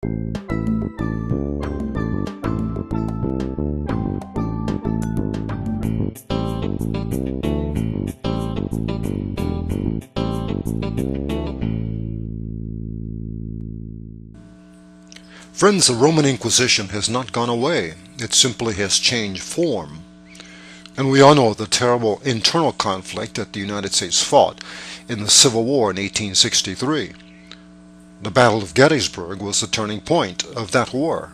Friends, the Roman Inquisition has not gone away. It simply has changed form. And we all know the terrible internal conflict that the United States fought in the Civil War in 1863. The Battle of Gettysburg was the turning point of that war.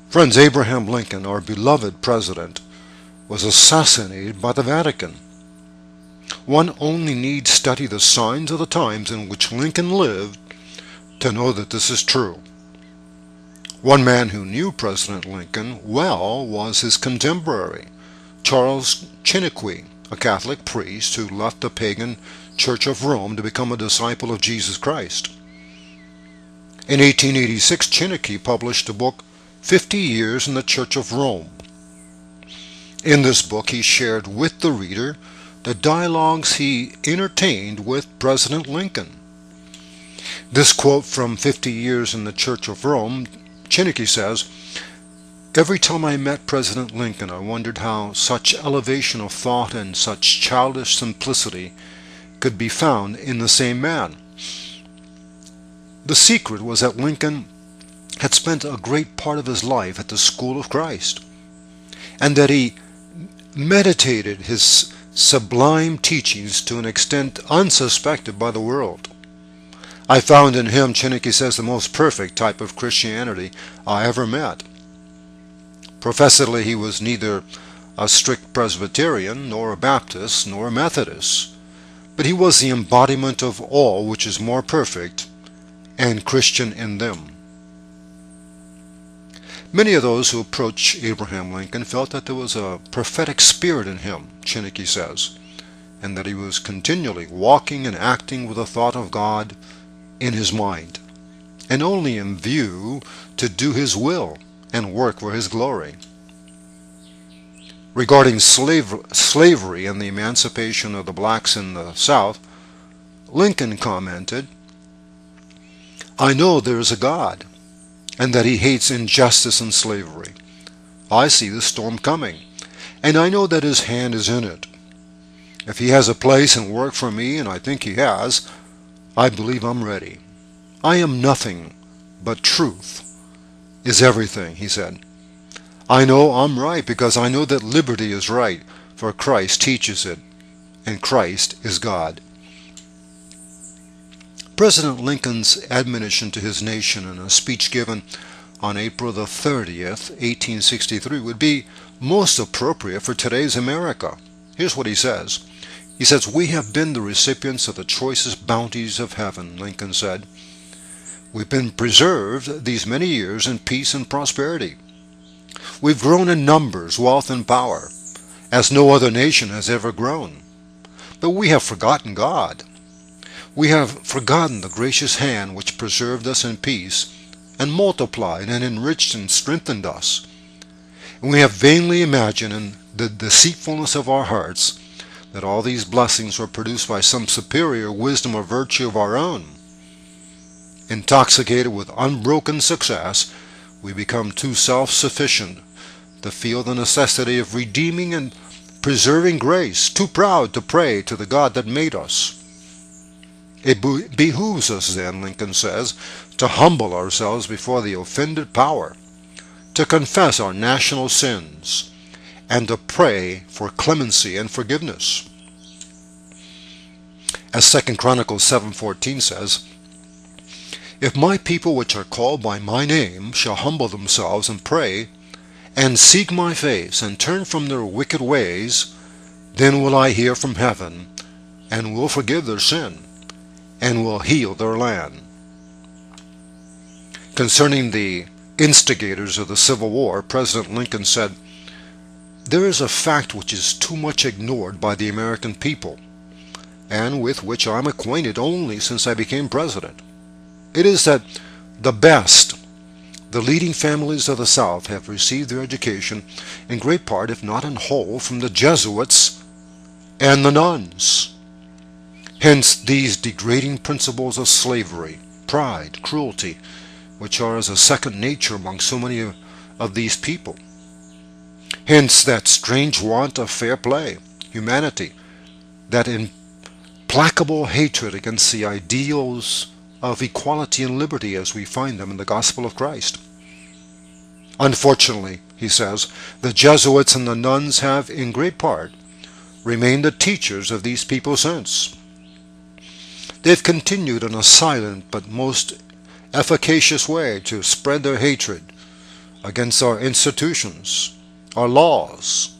Friends, Abraham Lincoln, our beloved president, was assassinated by the Vatican. One only needs study the signs of the times in which Lincoln lived to know that this is true. One man who knew President Lincoln well was his contemporary, Charles Chiniquy, a Catholic priest who left the pagan Church of Rome to become a disciple of Jesus Christ. In 1886, Chiniquy published the book 50 Years in the Church of Rome. In this book, he shared with the reader the dialogues he entertained with President Lincoln. This quote from 50 Years in the Church of Rome, Chiniquy says, "Every time I met President Lincoln, I wondered how such elevation of thought and such childish simplicity could be found in the same man." The secret was that Lincoln had spent a great part of his life at the school of Christ, and that he meditated his sublime teachings to an extent unsuspected by the world. I found in him, Chiniquy says, the most perfect type of Christianity I ever met. Professedly, he was neither a strict Presbyterian, nor a Baptist, nor a Methodist, but he was the embodiment of all which is more perfect and Christian in them. Many of those who approached Abraham Lincoln felt that there was a prophetic spirit in him, Chiniquy says, and that he was continually walking and acting with the thought of God in his mind, and only in view to do his will and work for his glory. Regarding slavery and the emancipation of the blacks in the South, Lincoln commented, "I know there is a God, and that he hates injustice and slavery. I see the storm coming, and I know that his hand is in it. If he has a place and work for me, and I think he has, I believe I'm ready. I am nothing, but truth is everything," he said. "I know I'm right because I know that liberty is right, for Christ teaches it, and Christ is God." President Lincoln's admonition to his nation in a speech given on April the 30th, 1863 would be most appropriate for today's America. Here's what he says. He says, "We have been the recipients of the choicest bounties of heaven," Lincoln said. "We've been preserved these many years in peace and prosperity. We've grown in numbers, wealth, and power, as no other nation has ever grown. But we have forgotten God. We have forgotten the gracious hand which preserved us in peace and multiplied and enriched and strengthened us. And we have vainly imagined in the deceitfulness of our hearts that all these blessings were produced by some superior wisdom or virtue of our own. Intoxicated with unbroken success, we become too self-sufficient to feel the necessity of redeeming and preserving grace, too proud to pray to the God that made us. It behooves us then," Lincoln says, "to humble ourselves before the offended power, to confess our national sins, and to pray for clemency and forgiveness." As 2 Chronicles 7:14 says, "If my people which are called by my name shall humble themselves and pray, and seek my face, and turn from their wicked ways, then will I hear from heaven, and will forgive their sin, and will heal their land." Concerning the instigators of the Civil War, President Lincoln said, "There is a fact which is too much ignored by the American people, and with which I am acquainted only since I became president. It is that the best, the leading families of the South have received their education in great part, if not in whole, from the Jesuits and the nuns. Hence these degrading principles of slavery, pride, cruelty, which are as a second nature among so many of these people. Hence that strange want of fair play, humanity, that implacable hatred against the ideals of equality and liberty as we find them in the gospel of Christ. Unfortunately, he says, the Jesuits and the nuns have, in great part, remained the teachers of these people since. They've continued in a silent but most efficacious way to spread their hatred against our institutions, our laws,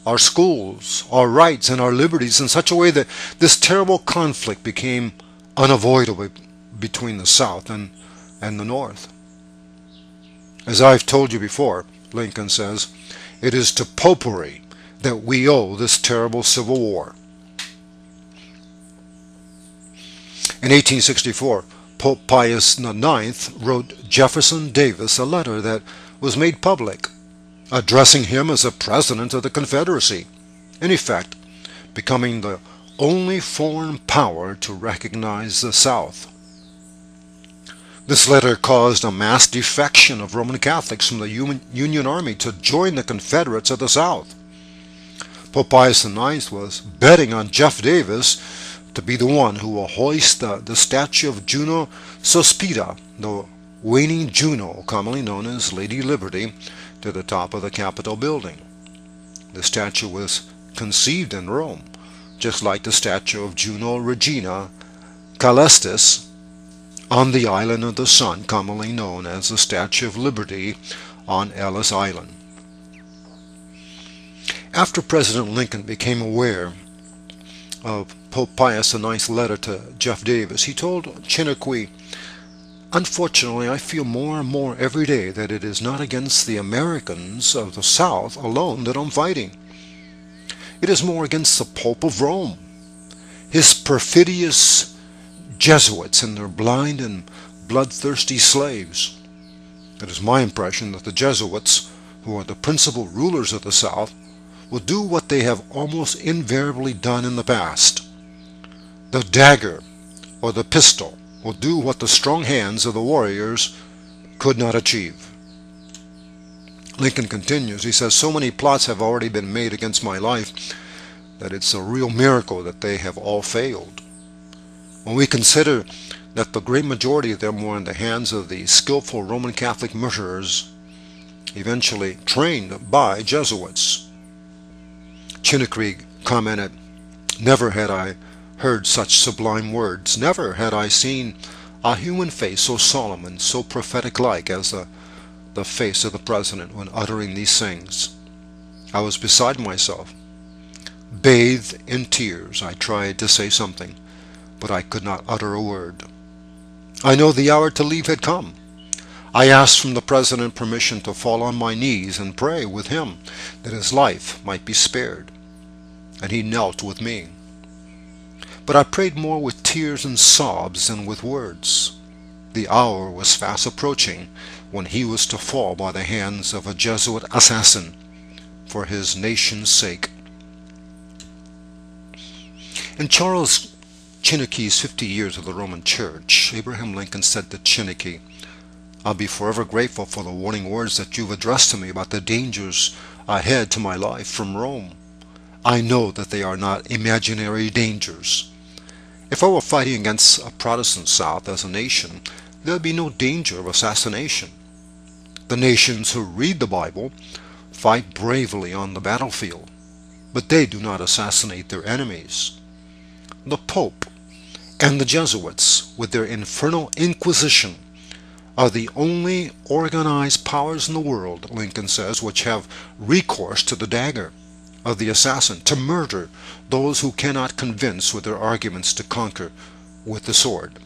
our schools, our rights, and our liberties in such a way that this terrible conflict became unavoidable between the South and the North. As I've told you before, Lincoln says, it is to popery that we owe this terrible Civil War. In 1864, Pope Pius IX wrote Jefferson Davis a letter that was made public, addressing him as a president of the Confederacy, in effect becoming the only foreign power to recognize the South. This letter caused a mass defection of Roman Catholics from the Union Army to join the Confederates of the South. Pope Pius IX was betting on Jeff Davis to be the one who will hoist the statue of Juno Sospita, the waning Juno, commonly known as Lady Liberty, to the top of the Capitol building. The statue was conceived in Rome, just like the statue of Juno Regina Caelestis on the island of the Sun, commonly known as the Statue of Liberty on Ellis Island. After President Lincoln became aware of Pope Pius IX's letter to Jeff Davis, he told Chiniquy, "Unfortunately, I feel more and more every day that it is not against the Americans of the South alone that I'm fighting. It is more against the Pope of Rome, his perfidious Jesuits and their blind and bloodthirsty slaves. It is my impression that the Jesuits, who are the principal rulers of the South, will do what they have almost invariably done in the past. The dagger or the pistol will do what the strong hands of the warriors could not achieve." Lincoln continues, he says, "So many plots have already been made against my life that it's a real miracle that they have all failed. When we consider that the great majority of them were in the hands of the skillful Roman Catholic murderers, eventually trained by Jesuits." Chiniquy commented, "Never had I heard such sublime words. Never had I seen a human face so solemn and so prophetic-like as the face of the President when uttering these things. I was beside myself. Bathed in tears, I tried to say something, but I could not utter a word. I know the hour to leave had come. I asked from the President permission to fall on my knees and pray with him that his life might be spared, and he knelt with me. But I prayed more with tears and sobs than with words. The hour was fast approaching when he was to fall by the hands of a Jesuit assassin for his nation's sake." In Charles Chiniquy's 50 Years of the Roman Church, Abraham Lincoln said to Chiniquy, "I'll be forever grateful for the warning words that you've addressed to me about the dangers ahead to my life from Rome. I know that they are not imaginary dangers. If I were fighting against a Protestant South as a nation, there would be no danger of assassination. The nations who read the Bible fight bravely on the battlefield, but they do not assassinate their enemies. The Pope and the Jesuits, with their infernal Inquisition, are the only organized powers in the world," Lincoln says, "which have recourse to the dagger of the assassin to murder those who cannot convince with their arguments to conquer with the sword."